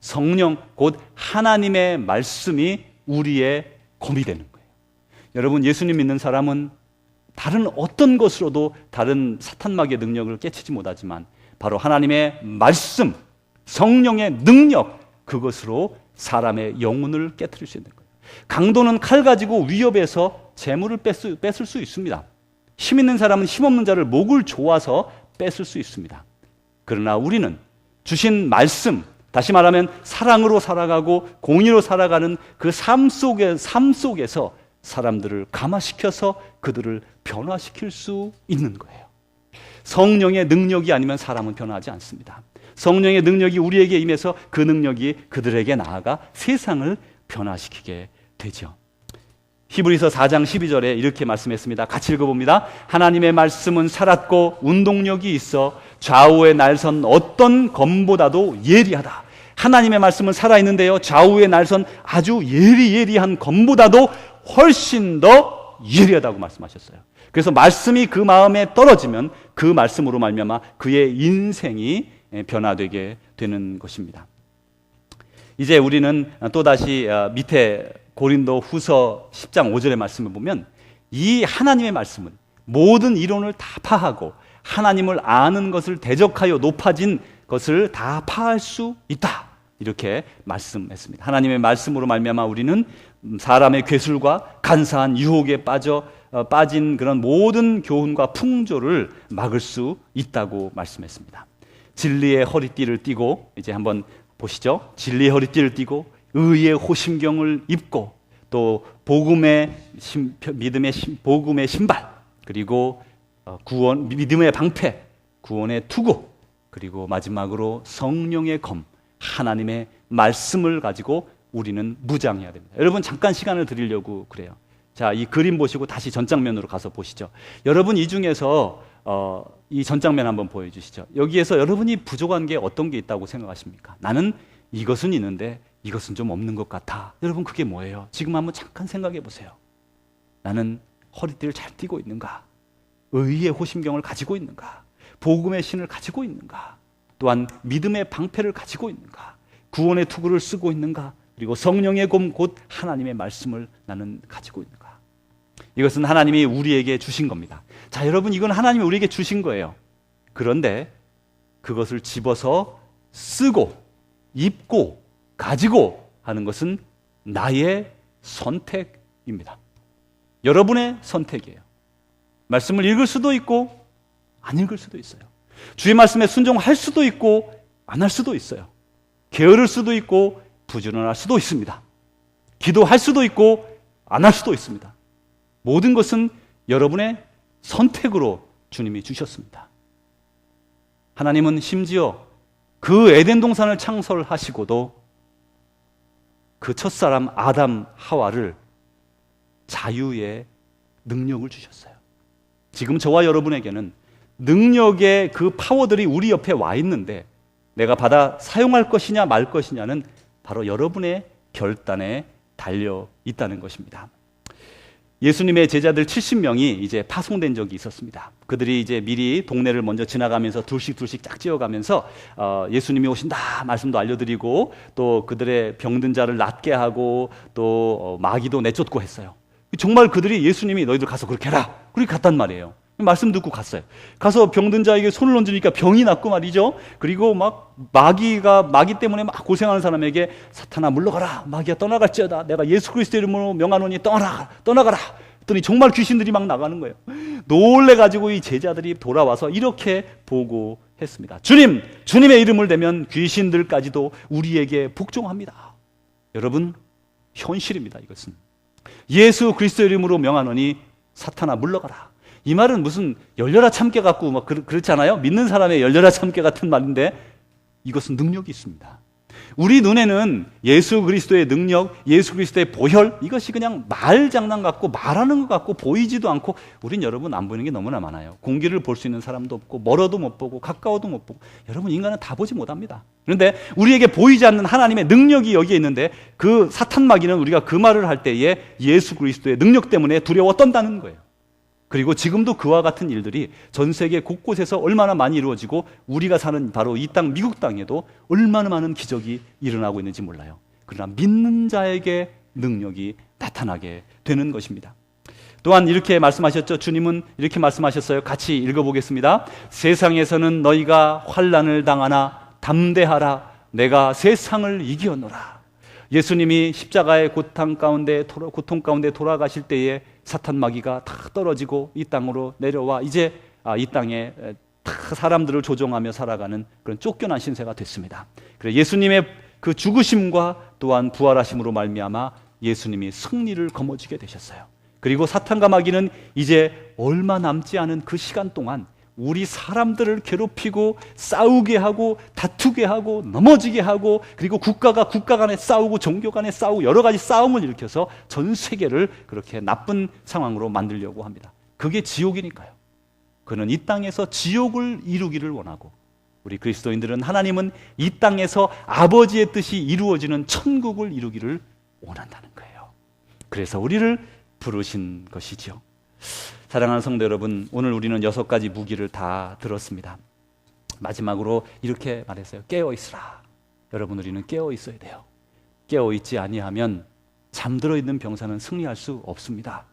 성령, 곧 하나님의 말씀이 우리의 검이 되는 거예요. 여러분, 예수님 믿는 사람은 다른 어떤 것으로도 다른 사탄마귀의 능력을 깨치지 못하지만 바로 하나님의 말씀, 성령의 능력, 그것으로 사람의 영혼을 깨트릴 수 있는 거예요. 강도는 칼 가지고 위협해서 재물을 뺏을 수 있습니다. 힘 있는 사람은 힘없는 자를 목을 조아서 뺏을 수 있습니다. 그러나 우리는 주신 말씀, 다시 말하면 사랑으로 살아가고 공의로 살아가는 그 삶 속에서 사람들을 감화시켜서 그들을 변화시킬 수 있는 거예요. 성령의 능력이 아니면 사람은 변화하지 않습니다. 성령의 능력이 우리에게 임해서 그 능력이 그들에게 나아가 세상을 변화시키게 되죠. 히브리서 4장 12절에 이렇게 말씀했습니다. 같이 읽어봅니다. 하나님의 말씀은 살았고 운동력이 있어 좌우의 날선 어떤 검보다도 예리하다. 하나님의 말씀은 살아있는데요, 좌우의 날선 아주 예리한 검보다도 훨씬 더 예리하다고 말씀하셨어요. 그래서 말씀이 그 마음에 떨어지면 그 말씀으로 말미암아 그의 인생이 변화되게 되는 것입니다. 이제 우리는 또다시 밑에 고린도 후서 10장 5절의 말씀을 보면 이 하나님의 말씀은 모든 이론을 다 파하고 하나님을 아는 것을 대적하여 높아진 것을 다 파할 수 있다, 이렇게 말씀했습니다. 하나님의 말씀으로 말미암아 우리는 사람의 괴술과 간사한 유혹에 빠진 그런 모든 교훈과 풍조를 막을 수 있다고 말씀했습니다. 진리의 허리띠를 띠고, 이제 한번 보시죠. 진리의 허리띠를 띠고 의의 호심경을 입고 또 복음의 신발, 그리고 믿음의 방패, 구원의 투구, 그리고 마지막으로 성령의 검, 하나님의 말씀을 가지고 우리는 무장해야 됩니다. 여러분, 잠깐 시간을 드리려고 그래요. 자, 이 그림 보시고 다시 전장면으로 가서 보시죠. 여러분, 이 중에서 이 전장면 한번 보여주시죠. 여기에서 여러분이 부족한 게 어떤 게 있다고 생각하십니까? 나는 이것은 있는데 이것은 좀 없는 것 같아. 여러분, 그게 뭐예요? 지금 한번 잠깐 생각해 보세요. 나는 허리띠를 잘 띠고 있는가? 의의 호심경을 가지고 있는가? 복음의 신을 가지고 있는가? 또한 믿음의 방패를 가지고 있는가? 구원의 투구를 쓰고 있는가? 그리고 성령의 검, 곧 하나님의 말씀을 나는 가지고 있는가? 이것은 하나님이 우리에게 주신 겁니다. 자, 여러분, 이건 하나님이 우리에게 주신 거예요. 그런데 그것을 집어서 쓰고 입고 가지고 하는 것은 나의 선택입니다. 여러분의 선택이에요. 말씀을 읽을 수도 있고 안 읽을 수도 있어요. 주의 말씀에 순종할 수도 있고 안 할 수도 있어요. 게으를 수도 있고 부지런할 수도 있습니다. 기도할 수도 있고 안 할 수도 있습니다. 모든 것은 여러분의 선택으로 주님이 주셨습니다. 하나님은 심지어 그 에덴 동산을 창설하시고도 그 첫사람 아담 하와를 자유의 능력을 주셨어요. 지금 저와 여러분에게는 능력의 그 파워들이 우리 옆에 와 있는데 내가 받아 사용할 것이냐 말 것이냐는 바로 여러분의 결단에 달려 있다는 것입니다. 예수님의 제자들 70명이 이제 파송된 적이 있었습니다. 그들이 이제 미리 동네를 먼저 지나가면서 둘씩 짝지어가면서 예수님이 오신다 말씀도 알려드리고 또 그들의 병든 자를 낫게 하고 또 마귀도 내쫓고 했어요. 정말 그들이 예수님이 너희들 가서 그렇게 해라 그렇게 갔단 말이에요. 말씀 듣고 갔어요. 가서 병든 자에게 손을 얹으니까 병이 낫고 말이죠. 그리고 막 마귀 때문에 막 고생하는 사람에게 사탄아 물러가라, 마귀야 떠나갈지어다, 내가 예수 그리스도 이름으로 명하노니 떠나가라 했더니 정말 귀신들이 막 나가는 거예요. 놀래가지고 이 제자들이 돌아와서 이렇게 보고했습니다. 주님의 이름을 대면 귀신들까지도 우리에게 복종합니다. 여러분, 현실입니다. 이것은 예수 그리스도 이름으로 명하노니 사탄아 물러가라. 이 말은 무슨 열려라 참깨 같고 막 그렇지 않아요? 믿는 사람의 열려라 참깨 같은 말인데 이것은 능력이 있습니다. 우리 눈에는 예수 그리스도의 능력, 예수 그리스도의 보혈, 이것이 그냥 말장난 같고 말하는 것 같고 보이지도 않고, 우린 여러분 안 보이는 게 너무나 많아요. 공기를 볼 수 있는 사람도 없고 멀어도 못 보고 가까워도 못 보고, 여러분 인간은 다 보지 못합니다. 그런데 우리에게 보이지 않는 하나님의 능력이 여기에 있는데 그 사탄 마귀는 우리가 그 말을 할 때에 예수 그리스도의 능력 때문에 두려워 떤다는 거예요. 그리고 지금도 그와 같은 일들이 전 세계 곳곳에서 얼마나 많이 이루어지고 우리가 사는 바로 이 땅 미국 땅에도 얼마나 많은 기적이 일어나고 있는지 몰라요. 그러나 믿는 자에게 능력이 나타나게 되는 것입니다. 또한 이렇게 말씀하셨죠. 주님은 이렇게 말씀하셨어요. 같이 읽어보겠습니다. 세상에서는 너희가 환난을 당하나 담대하라, 내가 세상을 이기었노라. 예수님이 십자가의 고통 가운데 돌아가실 때에 사탄 마귀가 다 떨어지고 이 땅으로 내려와 이제 이 땅에 다 사람들을 조종하며 살아가는 그런 쫓겨난 신세가 됐습니다. 그래서 예수님의 그 죽으심과 또한 부활하심으로 말미암아 예수님이 승리를 거머쥐게 되셨어요. 그리고 사탄과 마귀는 이제 얼마 남지 않은 그 시간 동안 우리 사람들을 괴롭히고 싸우게 하고 다투게 하고 넘어지게 하고, 그리고 국가가 국가 간에 싸우고 종교 간에 싸우고 여러 가지 싸움을 일으켜서 전 세계를 그렇게 나쁜 상황으로 만들려고 합니다. 그게 지옥이니까요. 그는 이 땅에서 지옥을 이루기를 원하고, 우리 그리스도인들은 하나님은 이 땅에서 아버지의 뜻이 이루어지는 천국을 이루기를 원한다는 거예요. 그래서 우리를 부르신 것이죠. 사랑하는 성도 여러분, 오늘 우리는 6가지 무기를 다 들었습니다. 마지막으로 이렇게 말했어요. 깨어 있으라. 여러분, 우리는 깨어 있어야 돼요. 깨어 있지 아니하면 잠들어 있는 병사는 승리할 수 없습니다.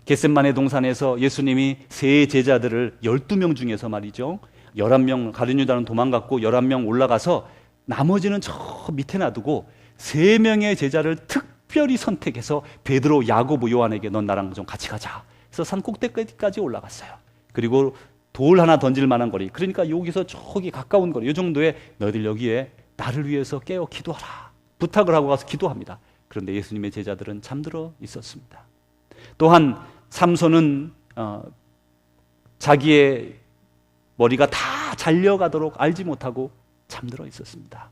겟셋마네 동산에서 예수님이 세 제자들을 12명 중에서 말이죠, 11명, 가룟 유다는 도망갔고 11명 올라가서 나머지는 저 밑에 놔두고 3명의 제자를 특별히 선택해서 베드로, 야고보, 요한에게 넌 나랑 좀 같이 가자. 그래서 산 꼭대기까지 올라갔어요. 그리고 돌 하나 던질 만한 거리, 그러니까 여기서 저기 가까운 거리, 이 정도에 너희들 여기에 나를 위해서 깨어 기도하라 부탁을 하고 가서 기도합니다. 그런데 예수님의 제자들은 잠들어 있었습니다. 또한 삼손은 자기의 머리가 다 잘려가도록 알지 못하고 잠들어 있었습니다.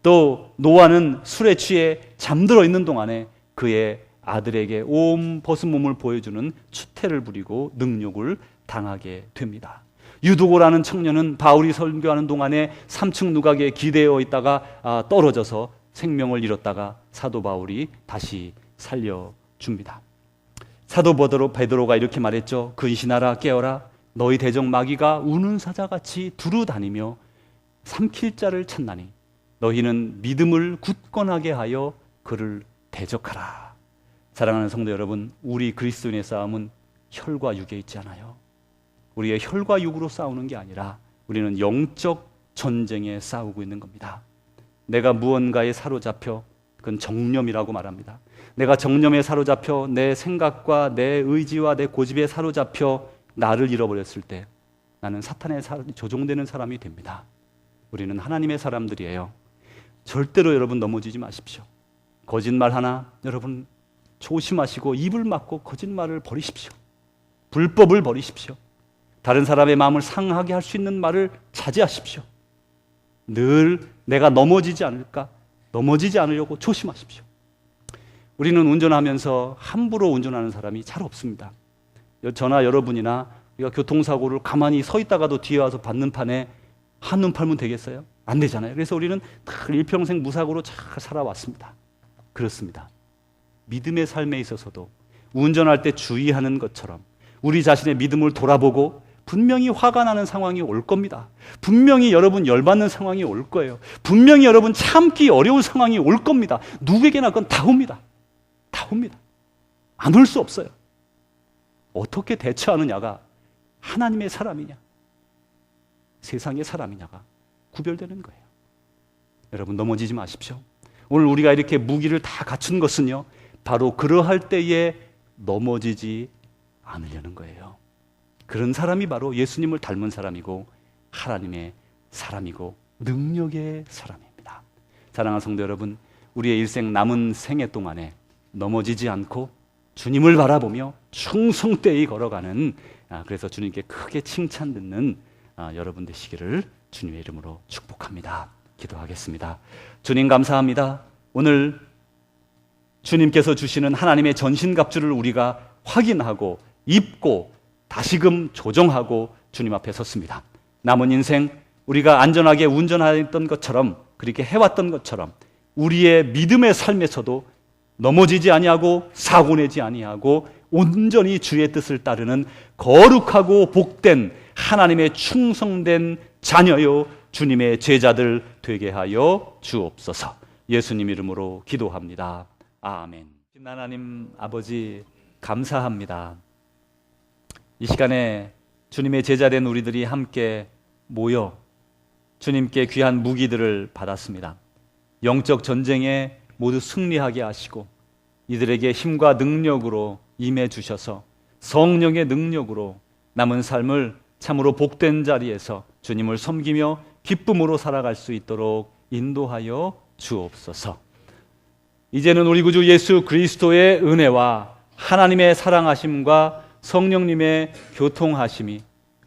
또 노아는 술에 취해 잠들어 있는 동안에 그의 아들에게 온 벗은 몸을 보여주는 추태를 부리고 능욕을 당하게 됩니다. 유두고라는 청년은 바울이 설교하는 동안에 3층 누각에 기대어 있다가 떨어져서 생명을 잃었다가 사도 바울이 다시 살려줍니다. 사도 베드로가 이렇게 말했죠. 근신하라, 깨어라. 너희 대적 마귀가 우는 사자같이 두루 다니며 삼킬 자를 찾나니 너희는 믿음을 굳건하게 하여 그를 대적하라. 사랑하는 성도 여러분, 우리 그리스도인의 싸움은 혈과 육에 있지 않아요. 우리의 혈과 육으로 싸우는 게 아니라 우리는 영적 전쟁에 싸우고 있는 겁니다. 내가 무언가에 사로잡혀, 그건 정념이라고 말합니다. 내가 정념에 사로잡혀 내 생각과 내 의지와 내 고집에 사로잡혀 나를 잃어버렸을 때 나는 사탄의 조종되는 사람이 됩니다. 우리는 하나님의 사람들이에요. 절대로 여러분 넘어지지 마십시오. 거짓말 하나 여러분 조심하시고 입을 막고 거짓말을 버리십시오. 불법을 버리십시오. 다른 사람의 마음을 상하게 할 수 있는 말을 자제하십시오. 늘 내가 넘어지지 않을까, 넘어지지 않으려고 조심하십시오. 우리는 운전하면서 함부로 운전하는 사람이 잘 없습니다. 저나 여러분이나 우리가 교통사고를 가만히 서 있다가도 뒤에 와서 받는 판에 한눈 팔면 되겠어요? 안 되잖아요. 그래서 우리는 다 일평생 무사고로 잘 살아왔습니다. 그렇습니다. 믿음의 삶에 있어서도 운전할 때 주의하는 것처럼 우리 자신의 믿음을 돌아보고 분명히 화가 나는 상황이 올 겁니다. 분명히 여러분 열받는 상황이 올 거예요. 분명히 여러분 참기 어려운 상황이 올 겁니다. 누구에게나 그건 다 옵니다. 다 옵니다. 안 올 수 없어요. 어떻게 대처하느냐가 하나님의 사람이냐 세상의 사람이냐가 구별되는 거예요. 여러분 넘어지지 마십시오. 오늘 우리가 이렇게 무기를 다 갖춘 것은요, 바로 그러할 때에 넘어지지 않으려는 거예요. 그런 사람이 바로 예수님을 닮은 사람이고 하나님의 사람이고 능력의 사람입니다. 사랑하는 성도 여러분, 우리의 일생 남은 생애 동안에 넘어지지 않고 주님을 바라보며 충성되이 걸어가는, 그래서 주님께 크게 칭찬 듣는 여러분 되시기를 주님의 이름으로 축복합니다. 기도하겠습니다. 주님 감사합니다. 오늘 주님께서 주시는 하나님의 전신갑주를 우리가 확인하고 입고 다시금 조정하고 주님 앞에 섰습니다. 남은 인생 우리가 안전하게 운전했던 것처럼, 그렇게 해왔던 것처럼 우리의 믿음의 삶에서도 넘어지지 아니하고 사고 내지 아니하고 온전히 주의 뜻을 따르는 거룩하고 복된 하나님의 충성된 자녀요 주님의 제자들 되게 하여 주옵소서. 예수님 이름으로 기도합니다. 아멘. 하나님 아버지 감사합니다. 이 시간에 주님의 제자된 우리들이 함께 모여 주님께 귀한 무기들을 받았습니다. 영적 전쟁에 모두 승리하게 하시고 이들에게 힘과 능력으로 임해 주셔서 성령의 능력으로 남은 삶을 참으로 복된 자리에서 주님을 섬기며 기쁨으로 살아갈 수 있도록 인도하여 주옵소서. 이제는 우리 구주 예수 그리스도의 은혜와 하나님의 사랑하심과 성령님의 교통하심이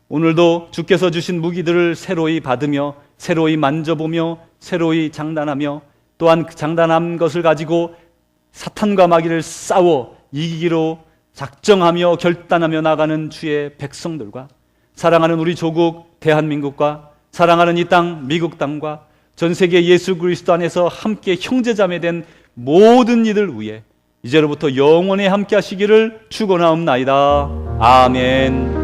오늘도 주께서 주신 무기들을 새로이 받으며 새로이 만져보며 새로이 장단하며 또한 그 장단한 것을 가지고 사탄과 마귀를 싸워 이기기로 작정하며 결단하며 나가는 주의 백성들과 사랑하는 우리 조국 대한민국과 사랑하는 이 땅 미국 땅과 전 세계 예수 그리스도 안에서 함께 형제자매 된 모든 이들 위해 이제로부터 영원히 함께 하시기를 축원하옵나이다. 아멘.